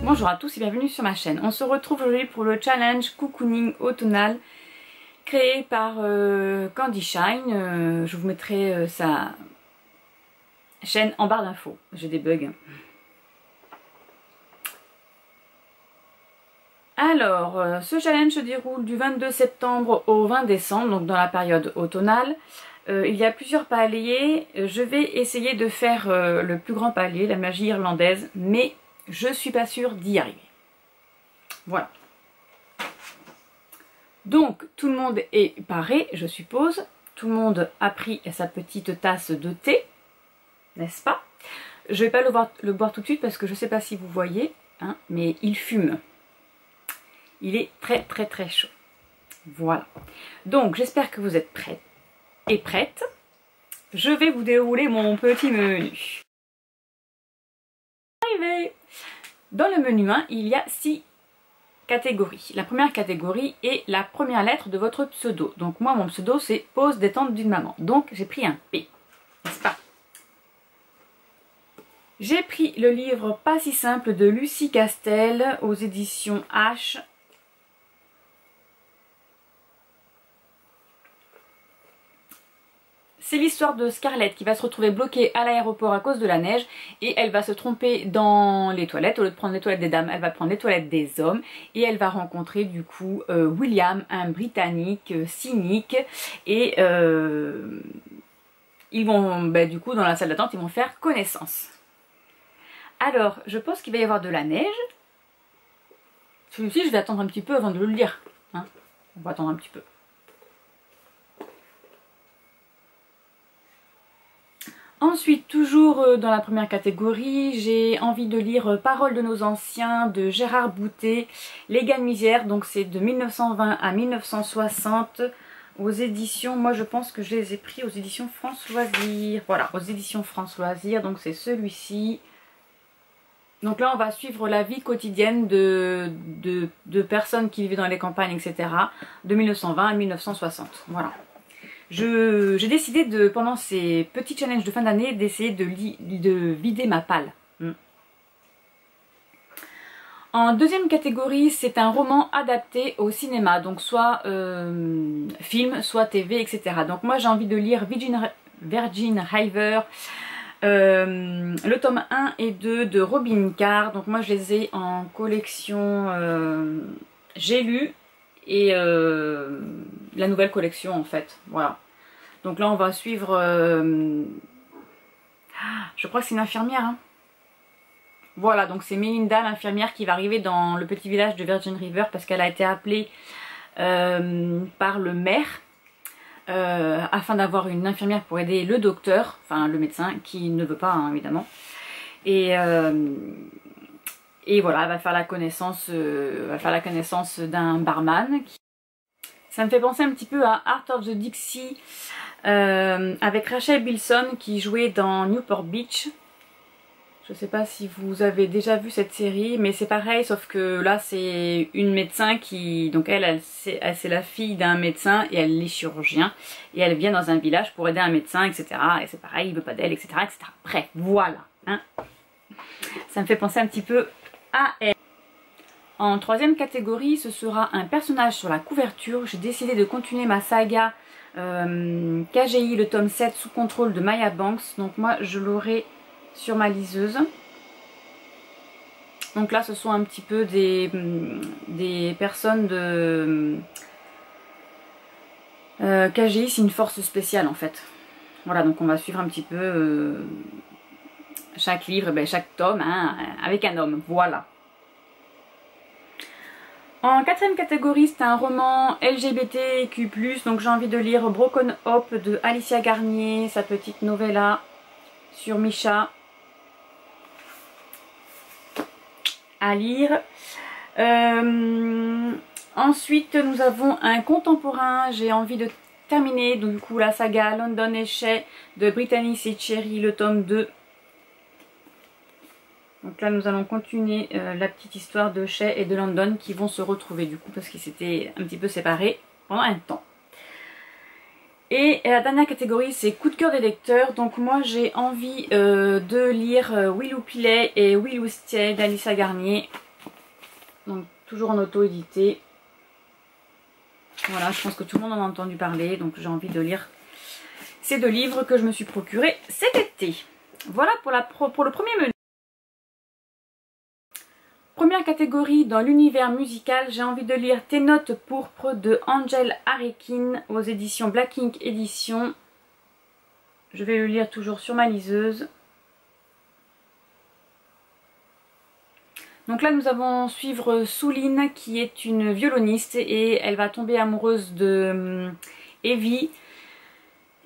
Bonjour à tous et bienvenue sur ma chaîne. On se retrouve aujourd'hui pour le challenge cocooning automnal créé par Candy Shine. Je vous mettrai sa chaîne en barre d'infos. J'ai des bugs. Alors, ce challenge se déroule du 22 septembre au 20 décembre, donc dans la période automnale. Il y a plusieurs paliers. Je vais essayer de faire le plus grand palier, la magie irlandaise, mais je suis pas sûre d'y arriver. Voilà. Donc, tout le monde est paré, je suppose. Tout le monde a pris sa petite tasse de thé, n'est-ce pas? Je vais pas le boire tout de suite parce que je sais pas si vous voyez, hein, mais il fume. Il est très très très chaud. Voilà. Donc, j'espère que vous êtes prêts et prêtes. Je vais vous dérouler mon petit menu. Arrivé. Dans le menu 1, il y a 6 catégories. La première catégorie est la première lettre de votre pseudo. Donc moi, mon pseudo, c'est Pause détente d'une maman. Donc j'ai pris un P, n'est-ce pas? J'ai pris le livre Pas si simple de Lucie Castel aux éditions H. C'est l'histoire de Scarlett qui va se retrouver bloquée à l'aéroport à cause de la neige et elle va se tromper dans les toilettes. Au lieu de prendre les toilettes des dames, elle va prendre les toilettes des hommes et elle va rencontrer du coup William, un Britannique cynique, et ils vont, du coup, dans la salle d'attente, ils vont faire connaissance. Alors, je pense qu'il va y avoir de la neige. Celui-ci, je vais attendre un petit peu avant de le lire, hein. On va attendre un petit peu. Ensuite, toujours dans la première catégorie, j'ai envie de lire Paroles de nos anciens de Gérard Boutet, Les gars de misère, donc c'est de 1920 à 1960 aux éditions, moi je pense que je les ai pris aux éditions France Loisirs, voilà, aux éditions France Loisirs, donc c'est celui-ci. Donc là on va suivre la vie quotidienne de personnes qui vivaient dans les campagnes, etc. de 1920 à 1960, voilà. J'ai décidé pendant ces petits challenges de fin d'année, d'essayer de vider ma palle. En deuxième catégorie, c'est un roman adapté au cinéma, donc soit film, soit TV, etc. Donc moi j'ai envie de lire Virgin River, le tome 1 et 2 de Robin Carr. Donc moi je les ai en collection J'ai lu et la nouvelle collection en fait, voilà. Donc là on va suivre je crois que c'est une infirmière, hein. Voilà, donc c'est Melinda, l'infirmière, qui va arriver dans le petit village de Virgin River parce qu'elle a été appelée par le maire afin d'avoir une infirmière pour aider le docteur, enfin le médecin, qui ne veut pas, hein, évidemment. Et voilà, elle va faire la connaissance d'un barman. Ça me fait penser un petit peu à Art of the Dixie avec Rachel Bilson qui jouait dans Newport Beach. Je ne sais pas si vous avez déjà vu cette série, mais c'est pareil, sauf que là c'est une médecin qui... Donc elle c'est la fille d'un médecin et elle est chirurgien. Et elle vient dans un village pour aider un médecin, etc. Et c'est pareil, il veut pas d'elle, etc., etc. Bref, voilà, hein. Ça me fait penser un petit peu à elle. En troisième catégorie, ce sera un personnage sur la couverture. J'ai décidé de continuer ma saga KGI, le tome 7, sous contrôle de Maya Banks. Donc moi, je l'aurai sur ma liseuse. Donc là, ce sont un petit peu des personnes de... KGI, c'est une force spéciale en fait. Voilà, donc on va suivre un petit peu chaque livre, chaque tome, hein, avec un homme. Voilà. En quatrième catégorie, c'est un roman LGBTQ+, donc j'ai envie de lire Broken Hope de Alicia Garnier, sa petite novella sur Misha. À lire. Ensuite, nous avons un contemporain, j'ai envie de terminer, donc, du coup, la saga London et Shay de Brittany C. Cherry, le tome 2. Donc là nous allons continuer la petite histoire de Shay et de London qui vont se retrouver du coup parce qu'ils s'étaient un petit peu séparés pendant un temps. Et la dernière catégorie c'est coup de cœur des lecteurs. Donc moi j'ai envie de lire Willou Pillet et Willou Stier d'Alicia Garnier. Donc toujours en auto-édité. Voilà, je pense que tout le monde en a entendu parler, donc j'ai envie de lire ces 2 livres que je me suis procurés cet été. Voilà pour le premier menu. Première catégorie dans l'univers musical, j'ai envie de lire Tes notes pourpres de Angel Arekin aux éditions Black Ink Édition. Je vais le lire toujours sur ma liseuse. Donc là nous allons suivre Souline qui est une violoniste et elle va tomber amoureuse de Evie.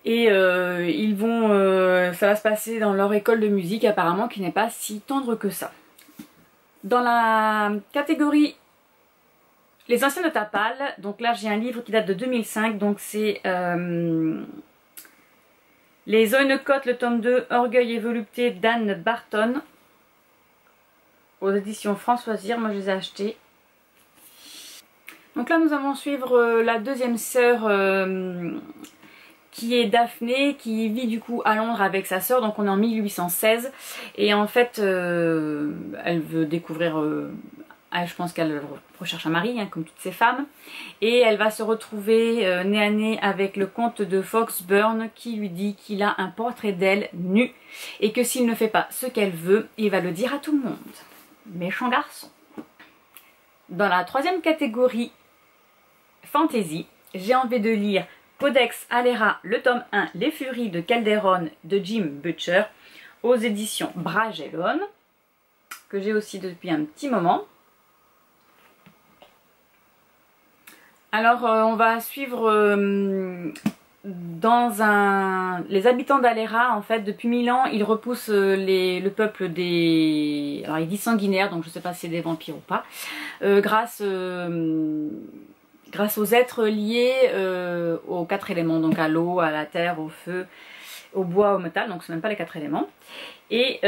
Et ça va se passer dans leur école de musique apparemment qui n'est pas si tendre que ça. Dans la catégorie Les anciens de Tapal, donc là j'ai un livre qui date de 2005, donc c'est Les Oenecotes, le tome 2, Orgueil et volupté d'Anne Barton, aux éditions Françoisir, moi je les ai achetés. Donc là nous allons suivre la deuxième sœur qui est Daphné, qui vit du coup à Londres avec sa sœur, donc on est en 1816, et en fait elle veut découvrir, je pense qu'elle recherche un mari, hein, comme toutes ces femmes, et elle va se retrouver nez à nez avec le comte de Foxburn qui lui dit qu'il a un portrait d'elle nu, et que s'il ne fait pas ce qu'elle veut, il va le dire à tout le monde. Méchant garçon. Dans la troisième catégorie, fantasy, j'ai envie de lire Codex Alera, le tome 1, Les Furies de Calderon de Jim Butcher, aux éditions Bragelonne, que j'ai aussi depuis un petit moment. Alors on va suivre les habitants d'Alera, en fait depuis 1000 ans ils repoussent le peuple des... Alors il dit sanguinaires, donc je ne sais pas si c'est des vampires ou pas, grâce aux êtres liés aux 4 éléments, donc à l'eau, à la terre, au feu, au bois, au métal, donc c'est même pas les 4 éléments. Et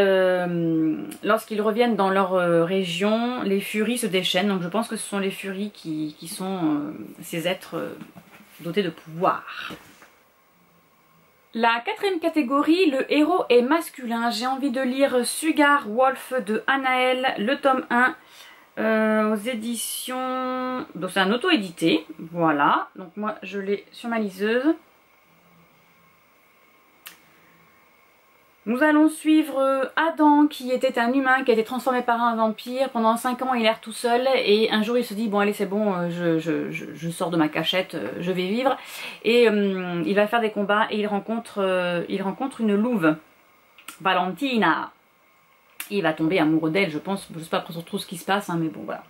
lorsqu'ils reviennent dans leur région, les furies se déchaînent, donc je pense que ce sont les furies qui sont ces êtres dotés de pouvoir. La quatrième catégorie, le héros est masculin. J'ai envie de lire Sugar Wolf de Anaël, le tome 1. Aux éditions... Donc c'est un auto-édité, voilà. Donc moi je l'ai sur ma liseuse. Nous allons suivre Adam qui était un humain qui a été transformé par un vampire. Pendant 5 ans il erre tout seul et un jour il se dit bon allez c'est bon, je sors de ma cachette, je vais vivre. Et il va faire des combats et il rencontre une louve, Valentina. Il va tomber amoureux d'elle, je pense. Je ne sais pas trop ce qui se passe, hein, mais bon, voilà.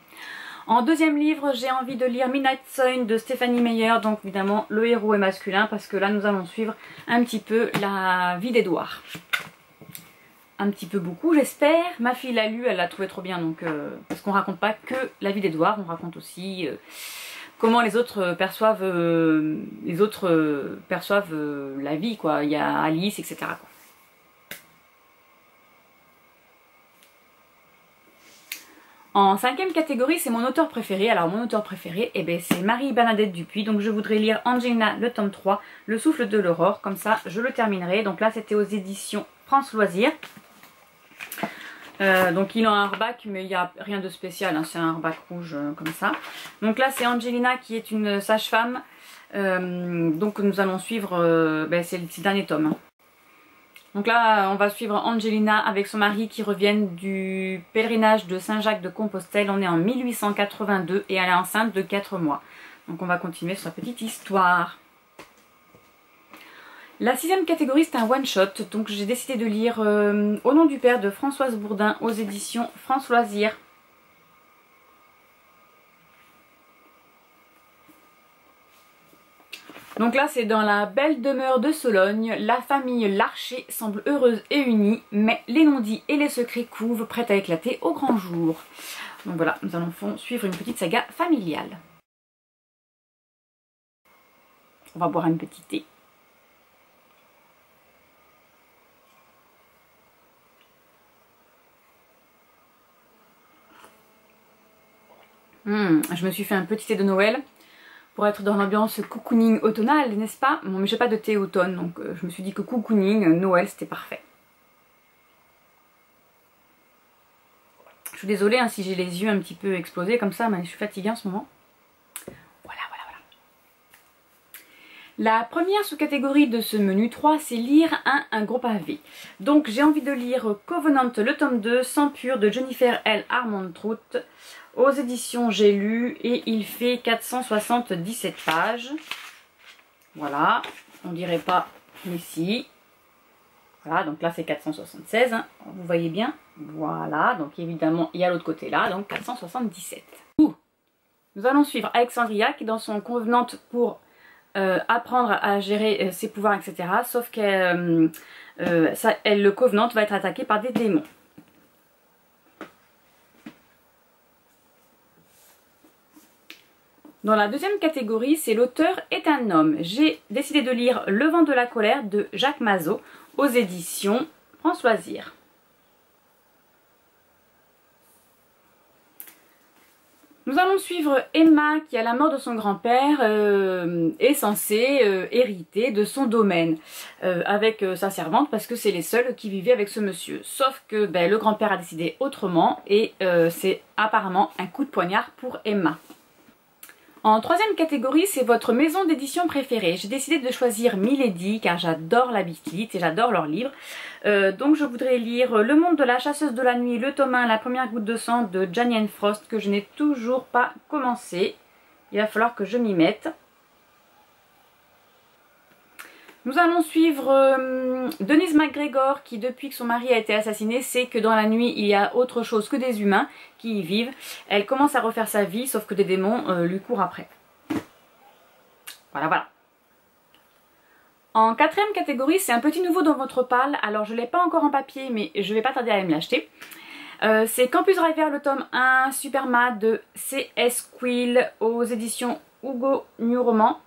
En deuxième livre, j'ai envie de lire Midnight Sun de Stéphanie Meyer. Donc évidemment, le héros est masculin parce que là, nous allons suivre un petit peu la vie d'Edouard. Un petit peu beaucoup, j'espère. Ma fille l'a lu, elle l'a trouvé trop bien. Donc, parce qu'on raconte pas que la vie d'Edouard, on raconte aussi comment les autres perçoivent, la vie, quoi. Il y a Alice, etc., quoi. En cinquième catégorie, c'est mon auteur préféré. Alors mon auteur préféré, c'est Marie-Bernadette Dupuis. Donc je voudrais lire Angelina, le tome 3, Le souffle de l'aurore. Comme ça, je le terminerai. Donc là, c'était aux éditions France Loisirs. Donc il est en hardback, mais il n'y a rien de spécial. Hein, c'est un hardback rouge comme ça. Donc là, c'est Angelina qui est une sage-femme. Donc nous allons suivre... c'est le dernier tome. Hein. Donc là, on va suivre Angelina avec son mari qui reviennent du pèlerinage de Saint-Jacques-de-Compostelle. On est en 1882 et elle est enceinte de 4 mois. Donc on va continuer sur sa petite histoire. La sixième catégorie, c'est un one-shot. Donc j'ai décidé de lire Au nom du père de Françoise Bourdin aux éditions France Loisirs. Donc là, c'est dans la belle demeure de Sologne. La famille Larcher semble heureuse et unie, mais les non-dits et les secrets couvent, prêts à éclater au grand jour. Donc voilà, nous allons suivre une petite saga familiale. On va boire un petit thé. Je me suis fait un petit thé de Noël. Pour être dans l'ambiance cocooning automnale, n'est-ce pas? Bon, mais j'ai pas de thé automne, donc je me suis dit que cocooning, Noël, c'était parfait. Je suis désolée hein, si j'ai les yeux un petit peu explosés comme ça, mais je suis fatiguée en ce moment. Voilà. La première sous-catégorie de ce menu 3, c'est lire un gros pavé. Donc j'ai envie de lire Covenant, le tome 2, Sang pur de Jennifer L. Armentrout, aux éditions J'ai lu, et il fait 477 pages. Voilà, on dirait pas, mais si. Voilà, donc là c'est 476, hein. Vous voyez bien. Voilà, donc évidemment il y a l'autre côté là, donc 477. Nous allons suivre Alexandria qui est dans son Covenant pour apprendre à gérer ses pouvoirs, etc. Sauf que le Covenant va être attaqué par des démons. Dans la deuxième catégorie, c'est l'auteur est un homme. J'ai décidé de lire Le vent de la colère de Jacques Mazot aux éditions Françoisir. Nous allons suivre Emma qui, à la mort de son grand-père, est censée hériter de son domaine avec sa servante parce que c'est les seuls qui vivaient avec ce monsieur. Sauf que le grand-père a décidé autrement et c'est apparemment un coup de poignard pour Emma. En troisième catégorie, c'est votre maison d'édition préférée. J'ai décidé de choisir Milady car j'adore la Beatlite et j'adore leurs livres. Donc je voudrais lire Le monde de la chasseuse de la nuit, le tome 1, La première goutte de sang de Janine Frost que je n'ai toujours pas commencé. Il va falloir que je m'y mette. Nous allons suivre Denise McGregor qui, depuis que son mari a été assassiné, sait que dans la nuit il y a autre chose que des humains qui y vivent. Elle commence à refaire sa vie, sauf que des démons lui courent après. Voilà. En quatrième catégorie, c'est un petit nouveau dans votre palle. Alors je ne l'ai pas encore en papier, mais je vais pas tarder à me l'acheter. C'est Campus Driver, le tome 1, Superma de C.S. Quill aux éditions Hugo New Roman.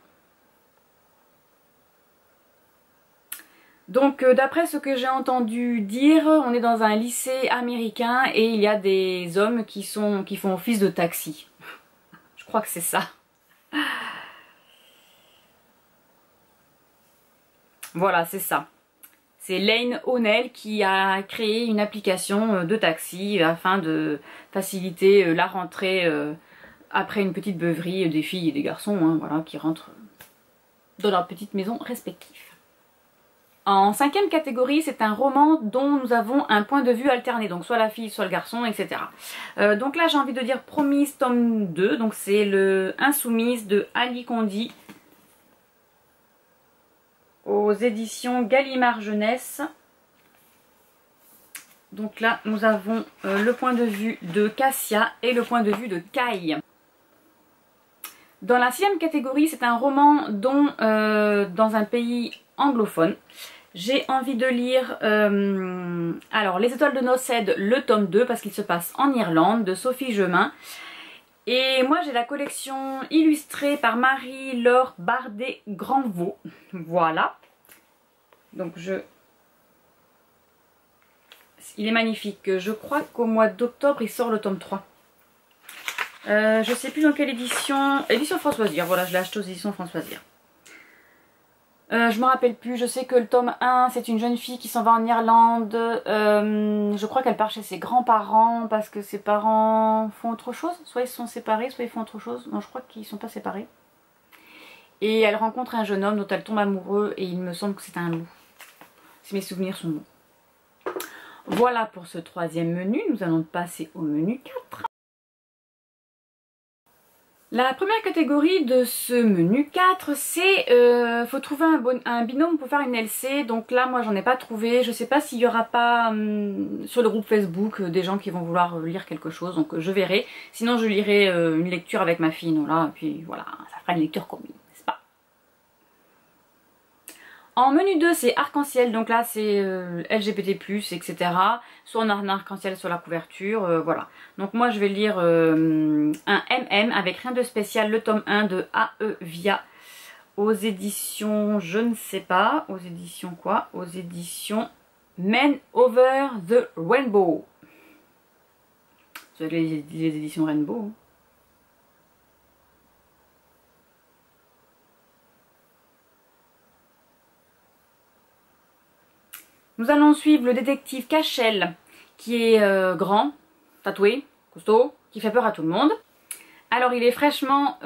Donc d'après ce que j'ai entendu dire, on est dans un lycée américain et il y a des hommes qui font office de taxi. Je crois que c'est ça. Voilà, c'est ça. C'est Lane O'Neill qui a créé une application de taxi afin de faciliter la rentrée après une petite beuverie des filles et des garçons hein, voilà, qui rentrent dans leur petite maison respective. En cinquième catégorie, c'est un roman dont nous avons un point de vue alterné, donc soit la fille, soit le garçon, etc. Donc là, j'ai envie de dire Promise, tome 2, donc c'est le Insoumise de Ali Condi aux éditions Gallimard Jeunesse. Donc là, nous avons le point de vue de Cassia et le point de vue de Kai. Dans la sixième catégorie, c'est un roman dont, dans un pays anglophone, j'ai envie de lire alors Les Étoiles de Nocède, le tome 2, parce qu'il se passe en Irlande, de Sophie Gemin. Et moi j'ai la collection illustrée par Marie-Laure Bardet-Granvaux. Voilà. Donc il est magnifique. Je crois qu'au mois d'octobre il sort le tome 3. Je sais plus dans quelle édition. Édition Françoisir, voilà, je l'ai acheté aux éditions Françoisir. Je me rappelle plus, je sais que le tome 1 c'est une jeune fille qui s'en va en Irlande. Je crois qu'elle part chez ses grands-parents parce que ses parents font autre chose. Soit ils sont séparés, soit ils font autre chose. Non, je crois qu'ils sont pas séparés. Et elle rencontre un jeune homme dont elle tombe amoureuse et il me semble que c'est un loup. Si mes souvenirs sont bons. Voilà pour ce troisième menu, nous allons passer au menu 4. La première catégorie de ce menu 4, c'est faut trouver un binôme pour faire une LC. Donc là, moi, j'en ai pas trouvé. Je sais pas s'il y aura pas sur le groupe Facebook des gens qui vont vouloir lire quelque chose. Donc je verrai. Sinon, je lirai une lecture avec ma fille. Non, là, et puis voilà, ça fera une lecture commune, n'est-ce pas? En menu 2, c'est arc-en-ciel, donc là c'est LGBT+, etc. Soit on a un arc-en-ciel sur la couverture, voilà. Donc moi je vais lire un MM avec rien de spécial, le tome 1 de A.E. Via aux éditions, je ne sais pas, aux éditions quoi? Aux éditions Men Over the Rainbow. C'est les éditions Rainbow. Hein. Nous allons suivre le détective Cachel qui est grand. tatoué, costaud, qui fait peur à tout le monde. Alors il est fraîchement...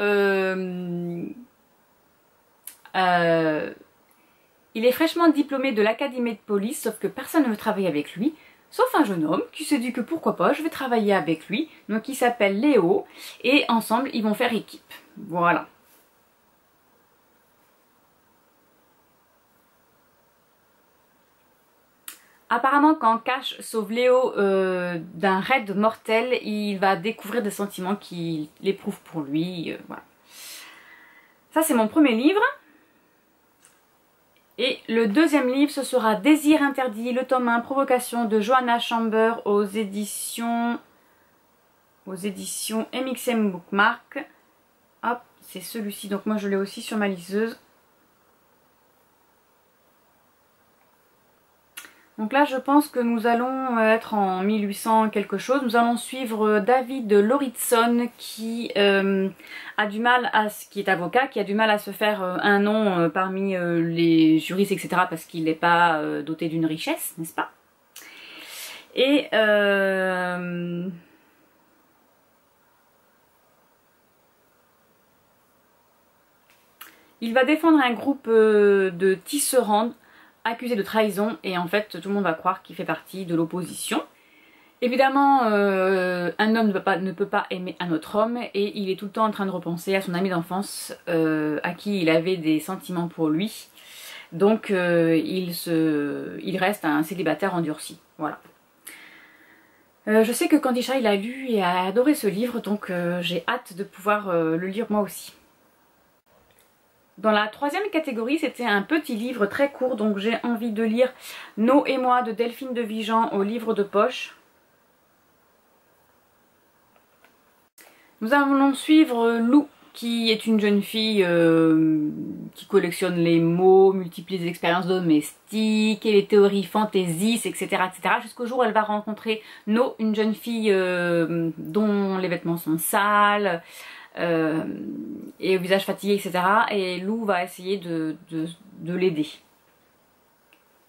il est fraîchement diplômé de l'académie de police, sauf que personne ne veut travailler avec lui, sauf un jeune homme qui se dit que pourquoi pas, je vais travailler avec lui. Donc il s'appelle Léo, et ensemble ils vont faire équipe. Voilà. Apparemment, quand Cash sauve Léo d'un raid mortel, il va découvrir des sentiments qu'il éprouve pour lui. Voilà. Ça, c'est mon premier livre. Et le deuxième livre, ce sera Désir interdit, le tome 1, Provocation de Johanna Chamber aux éditions MXM Bookmark. Hop, c'est celui-ci. Donc moi, je l'ai aussi sur ma liseuse. Donc là, je pense que nous allons être en 1800 quelque chose. Nous allons suivre David Lauritsen qui a du mal à, qui est avocat, qui a du mal à se faire un nom parmi les juristes, etc. parce qu'il n'est pas doté d'une richesse, n'est-ce pas? Et il va défendre un groupe de tisserands accusé de trahison, et en fait tout le monde va croire qu'il fait partie de l'opposition. Évidemment, un homme ne peut pas aimer un autre homme, et il est tout le temps en train de repenser à son ami d'enfance à qui il avait des sentiments pour lui. Donc il reste un célibataire endurci. Voilà. Je sais que Candisha il a lu et a adoré ce livre, donc j'ai hâte de pouvoir le lire moi aussi. Dans la troisième catégorie, c'était un petit livre très court, donc j'ai envie de lire No et moi de Delphine de Vigan au livre de poche. Nous allons suivre Lou, qui est une jeune fille qui collectionne les mots, multiplie les expériences domestiques et les théories fantaisistes, etc. etc. jusqu'au jour où elle va rencontrer No, une jeune fille dont les vêtements sont sales, et au visage fatigué, etc. Et Lou va essayer de l'aider.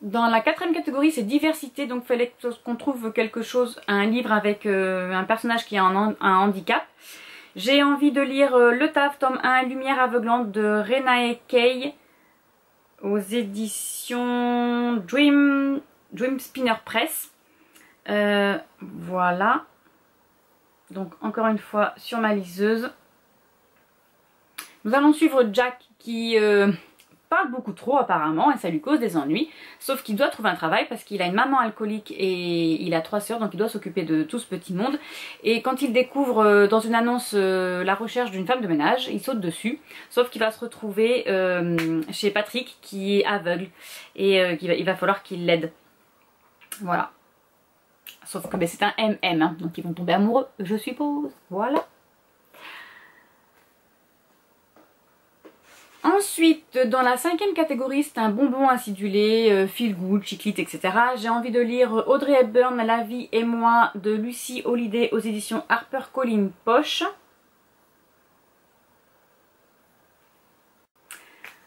Dans la quatrième catégorie, c'est diversité, donc il fallait qu'on trouve quelque chose, un livre avec un personnage qui a un handicap. J'ai envie de lire Le Taf, tome 1, Lumière aveuglante de Renae Kay aux éditions Dream Spinner Press. Voilà. Donc encore une fois sur ma liseuse. Nous allons suivre Jack qui parle beaucoup trop apparemment et ça lui cause des ennuis. Sauf qu'il doit trouver un travail parce qu'il a une maman alcoolique et il a 3 sœurs, donc il doit s'occuper de tout ce petit monde. Et quand il découvre dans une annonce la recherche d'une femme de ménage, il saute dessus. Sauf qu'il va se retrouver chez Patrick qui est aveugle et il va falloir qu'il l'aide. Voilà. Sauf que c'est un MM, hein, donc ils vont tomber amoureux, je suppose. Voilà. Ensuite, dans la cinquième catégorie, c'est un bonbon acidulé, feel good, chiclite, etc. J'ai envie de lire Audrey Hepburn, La vie et moi de Lucy Holiday aux éditions HarperCollins Poche.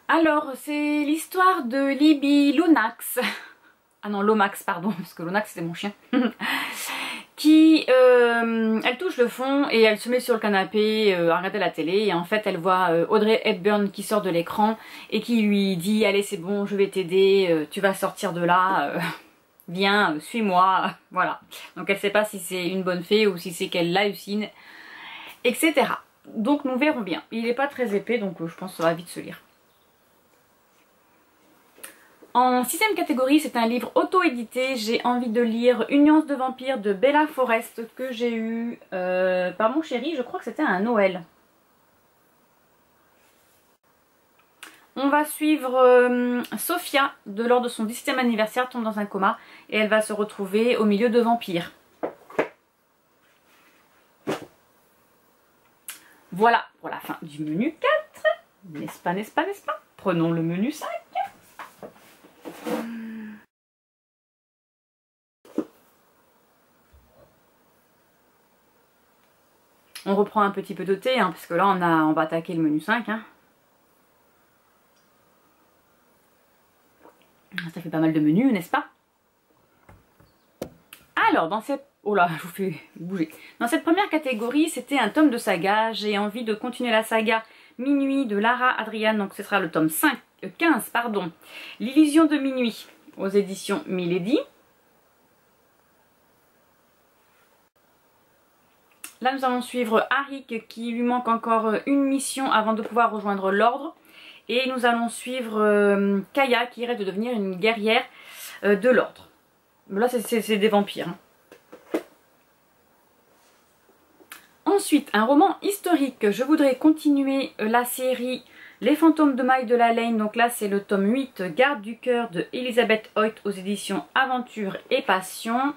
Alors, c'est l'histoire de Libby Lomax. Ah non, Lomax, pardon, parce que Lomax c'était mon chien. Qui, elle touche le fond et elle se met sur le canapé à regarder la télé et en fait elle voit Audrey Hepburn qui sort de l'écran et qui lui dit allez c'est bon je vais t'aider, tu vas sortir de là, viens, suis-moi, voilà. Donc elle sait pas si c'est une bonne fée ou si c'est qu'elle hallucine, etc. Donc nous verrons bien. Il n'est pas très épais donc je pense que ça va vite se lire. En sixième catégorie, c'est un livre auto-édité. J'ai envie de lire Une nuance de vampire de Bella Forrest que j'ai eu par mon chéri, je crois que c'était un Noël. On va suivre Sophia lors de son 17e anniversaire, tombe dans un coma et elle va se retrouver au milieu de vampires. Voilà pour la fin du menu 4. N'est-ce pas, n'est-ce pas, n'est-ce pas? Prenons le menu 5. On reprend un petit peu de thé, hein, parce que là on va attaquer le menu 5. Hein. Ça fait pas mal de menus, n'est-ce pas? Alors, dans cette... Oh là, je vous fais bouger. Dans cette première catégorie, c'était un tome de saga. J'ai envie de continuer la saga Minuit de Lara Adrian. Donc ce sera le tome 15, pardon. L'illusion de minuit aux éditions Milady. Là, nous allons suivre Arik qui lui manque encore une mission avant de pouvoir rejoindre l'ordre. Et nous allons suivre Kaya qui rêve de devenir une guerrière de l'ordre. Là, c'est des vampires. Ensuite, un roman historique. Je voudrais continuer la série Les fantômes de Maille de la Lane. Donc là, c'est le tome 8, Garde du cœur de Elisabeth Hoyt aux éditions Aventure et Passion.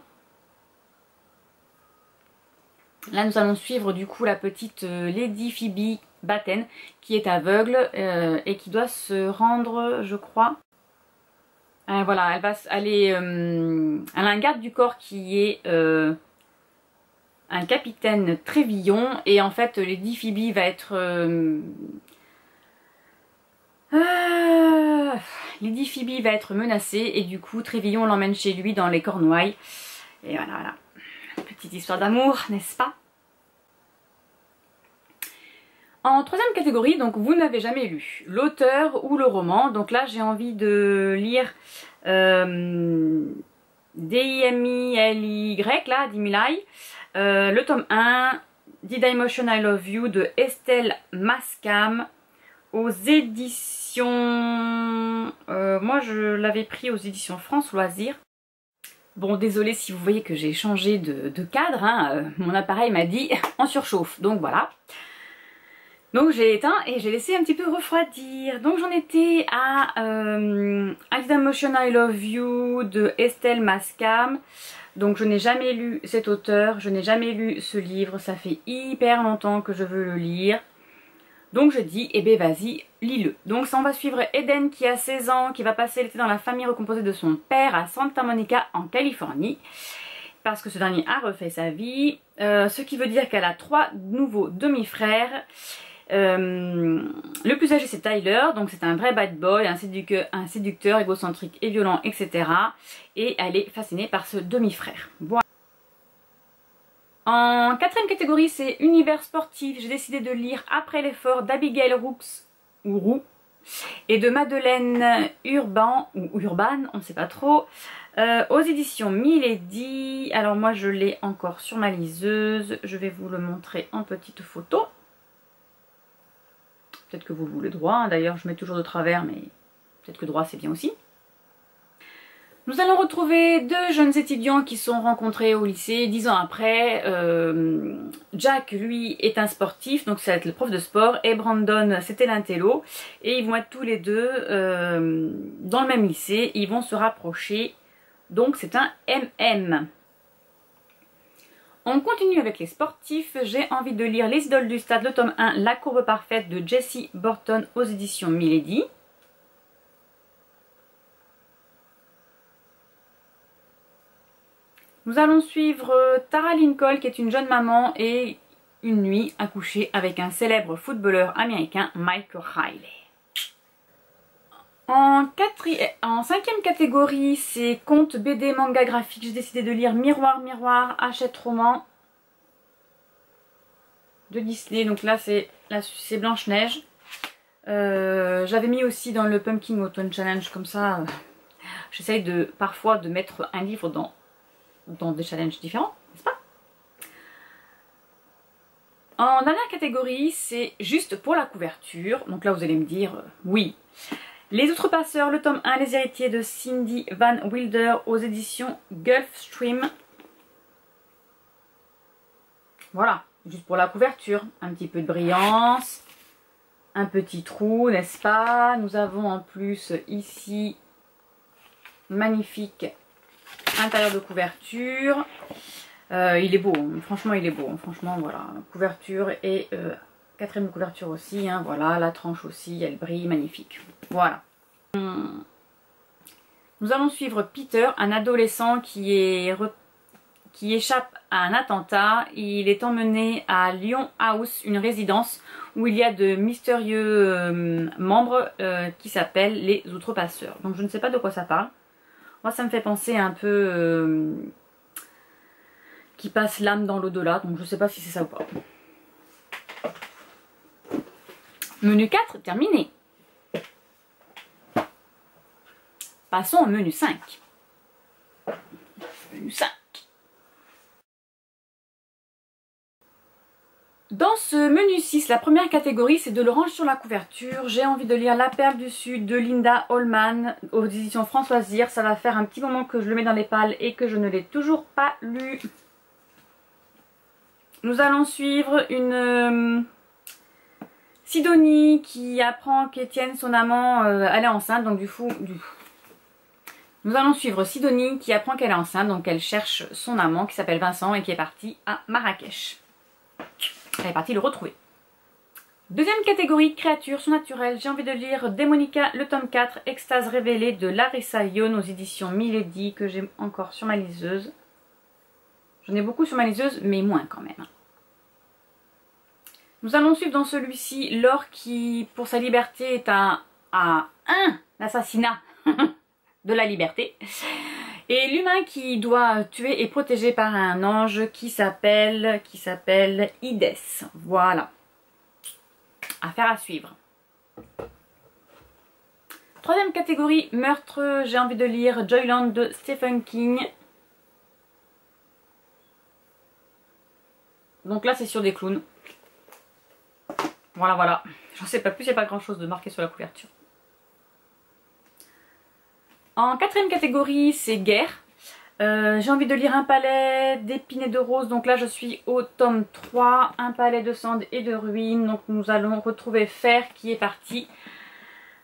Là, nous allons suivre du coup la petite Lady Phoebe Batten qui est aveugle et qui doit se rendre, je crois. Voilà, elle a un garde du corps qui est un capitaine Trévillon et en fait Lady Phoebe va être Lady Phoebe va être menacée et du coup Trévillon l'emmène chez lui dans les Cornouailles et voilà. Petite histoire d'amour, n'est-ce pas? En troisième catégorie, donc vous n'avez jamais lu l'auteur ou le roman. Donc là, j'ai envie de lire D-I-M-I-L-Y, là, Dimilai. Le tome 1, Did I Motion I Love You de Estelle Mascam aux éditions... moi, je l'avais pris aux éditions France Loisirs. Bon, désolé si vous voyez que j'ai changé de cadre, hein, mon appareil m'a dit en surchauffe, donc voilà. Donc j'ai éteint et j'ai laissé un petit peu refroidir. Donc j'en étais à Did I Motion I Love You de Estelle Mascam. Donc je n'ai jamais lu cet auteur, je n'ai jamais lu ce livre, ça fait hyper longtemps que je veux le lire. Donc je dis, eh ben vas-y, lis-le. Donc ça, on va suivre Eden qui a 16 ans, qui va passer l'été dans la famille recomposée de son père à Santa Monica en Californie. Parce que ce dernier a refait sa vie. Ce qui veut dire qu'elle a 3 nouveaux demi-frères. Le plus âgé c'est Tyler, donc c'est un vrai bad boy, un séducteur égocentrique et violent, etc. Et elle est fascinée par ce demi-frère. Voilà. En quatrième catégorie, c'est univers sportif. J'ai décidé de lire Après l'effort d'Abigail Roux et de Madeleine Urban, ou Urban, on ne sait pas trop, aux éditions Milady. Alors moi je l'ai encore sur ma liseuse, je vais vous le montrer en petite photo. Peut-être que vous voulez droit, hein. D'ailleurs je mets toujours de travers, mais peut-être que droit c'est bien aussi. Nous allons retrouver 2 jeunes étudiants qui se sont rencontrés au lycée 10 ans après. Jack, lui, est un sportif, donc ça va être le prof de sport, et Brandon, c'était l'intello. Et ils vont être tous les deux dans le même lycée, ils vont se rapprocher. Donc c'est un MM. On continue avec les sportifs. J'ai envie de lire Les idoles du stade, le tome 1, La courbe parfaite de Jessie Burton aux éditions Milady. Nous allons suivre Tara Lincoln qui est une jeune maman et une nuit à coucher avec un célèbre footballeur américain, Mike Riley. En 5e catégorie, c'est contes BD manga graphique. J'ai décidé de lire Miroir, Miroir, Achète roman de Disney. Donc là, c'est Blanche-Neige. J'avais mis aussi dans le Pumpkin Autumn Challenge, comme ça, j'essaye parfois de mettre un livre dans des challenges différents, n'est-ce pas? En dernière catégorie, c'est juste pour la couverture. Donc là, vous allez me dire oui. Les Outrepasseurs, le tome 1, Les héritiers de Cindy Van Wilder aux éditions Gulfstream. Voilà, juste pour la couverture. Un petit peu de brillance, un petit trou, n'est-ce pas? Nous avons en plus ici, magnifique intérieur de couverture. Il est beau, hein. Franchement il est beau, hein. Franchement voilà, couverture et 4e couverture aussi, hein. Voilà, la tranche aussi, elle brille, magnifique. Voilà. Nous allons suivre Peter, un adolescent qui échappe à un attentat. Il est emmené à Lyon House, une résidence où il y a de mystérieux membres qui s'appellent les Outrepasseurs. Donc je ne sais pas de quoi ça parle. Moi ça me fait penser un peu qui passe l'âme dans l'au-delà, donc je sais pas si c'est ça ou pas. Menu 4, terminé. Passons au menu 5. Menu 5. Dans ce menu 6, la première catégorie, c'est de l'orange sur la couverture. J'ai envie de lire La Perle du Sud de Linda Holman aux éditions Françoise Zir. Ça va faire un petit moment que je le mets dans les pales et que je ne l'ai toujours pas lu. Nous allons suivre une Sidonie qui apprend qu'Étienne, son amant, elle est enceinte. Donc nous allons suivre Sidonie qui apprend qu'elle est enceinte. Donc elle cherche son amant qui s'appelle Vincent et qui est parti à Marrakech. Elle est partie le retrouver. Deuxième catégorie, créatures surnaturelles. J'ai envie de lire Démonica, le tome 4, Extase révélée de Larissa Yon aux éditions Milady, que j'ai encore sur ma liseuse. J'en ai beaucoup sur ma liseuse, mais moins quand même. Nous allons suivre dans celui-ci Laure qui, pour sa liberté, est à un assassinat de la liberté. Et l'humain qui doit tuer est protégé par un ange qui s'appelle Ides. Voilà. Affaire à suivre. Troisième catégorie, meurtre. J'ai envie de lire Joyland de Stephen King. Donc là, c'est sur des clowns. Voilà, voilà. J'en sais pas plus, il n'y a pas grand chose de marqué sur la couverture. En quatrième catégorie, c'est guerre. J'ai envie de lire Un palais d'épines et de roses. Donc là, je suis au tome 3. Un palais de cendres et de ruines. Donc nous allons retrouver Fer qui est parti.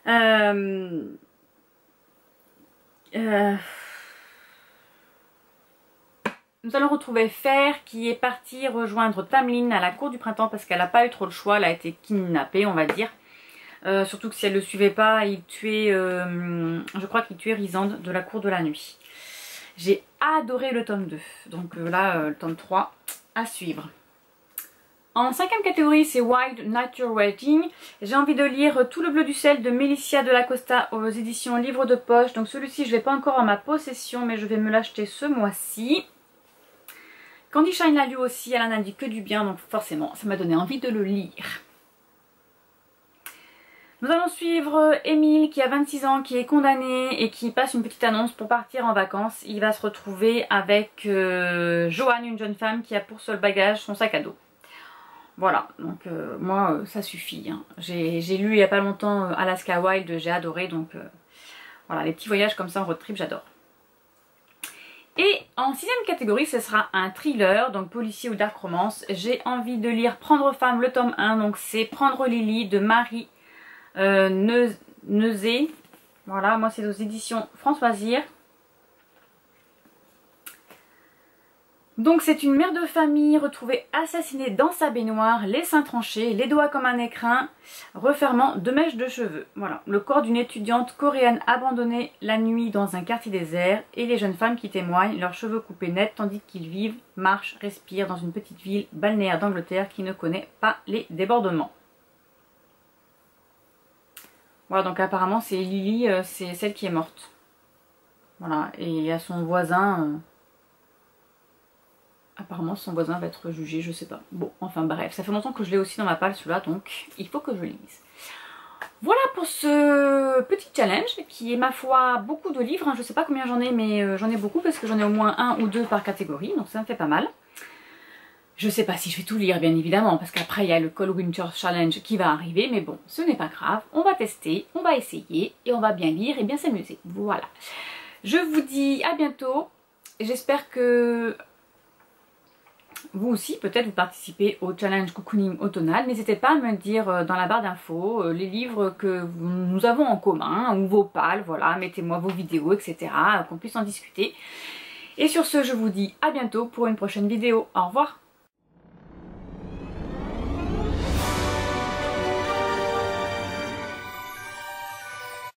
Nous allons retrouver Fer qui est parti rejoindre Tamlin à la cour du printemps parce qu'elle n'a pas eu trop le choix. Elle a été kidnappée, on va dire. Surtout que si elle ne le suivait pas, il tuait, je crois qu'il tuait Rysande de la cour de la nuit. J'ai adoré le tome 2. Donc là, le tome 3 à suivre. En cinquième catégorie, c'est Wild Nature Waiting. J'ai envie de lire Tout le bleu du sel de Mélicia de la Costa aux éditions Livre de Poche. Donc celui-ci, je ne l'ai pas encore en ma possession, mais je vais me l'acheter ce mois-ci. Candy Shine l'a lu aussi, elle en a dit que du bien, donc forcément, ça m'a donné envie de le lire. Nous allons suivre Émile qui a 26 ans, qui est condamné et qui passe une petite annonce pour partir en vacances. Il va se retrouver avec Joanne, une jeune femme qui a pour seul bagage son sac à dos. Voilà, donc moi ça suffit. Hein. J'ai lu il n'y a pas longtemps Alaska Wild, j'ai adoré. Donc voilà, les petits voyages comme ça en road trip, j'adore. Et en sixième catégorie, ce sera un thriller, donc policier ou dark romance. J'ai envie de lire Prendre femme, le tome 1, donc c'est Prendre Lily de Marie Neuzé. Voilà, moi c'est aux éditions Françoise Zir. Donc c'est une mère de famille retrouvée assassinée dans sa baignoire, les seins tranchés, les doigts comme un écrin, refermant 2 mèches de cheveux. Voilà, le corps d'une étudiante coréenne abandonnée la nuit dans un quartier désert et les jeunes femmes qui témoignent, leurs cheveux coupés nets tandis qu'ils vivent, marchent, respirent dans une petite ville balnéaire d'Angleterre qui ne connaît pas les débordements. Voilà, donc apparemment c'est Lily, c'est celle qui est morte. Voilà, et à son voisin... apparemment son voisin va être jugé, je sais pas. Bon, enfin bref, ça fait longtemps que je l'ai aussi dans ma palle celui-là, donc il faut que je lise. Voilà pour ce petit challenge qui est ma foi beaucoup de livres. Hein. Je sais pas combien j'en ai, mais j'en ai beaucoup parce que j'en ai au moins 1 ou 2 par catégorie, donc ça me fait pas mal. Je sais pas si je vais tout lire bien évidemment parce qu'après il y a le Cold Winter Challenge qui va arriver, mais bon, ce n'est pas grave. On va tester, on va essayer et on va bien lire et bien s'amuser. Voilà. Je vous dis à bientôt. J'espère que... vous aussi, peut-être vous participez au challenge cocooning automnal. N'hésitez pas à me dire dans la barre d'infos les livres que nous avons en commun ou vos pales, voilà, mettez-moi vos vidéos, etc. Qu'on puisse en discuter. Et sur ce, je vous dis à bientôt pour une prochaine vidéo. Au revoir.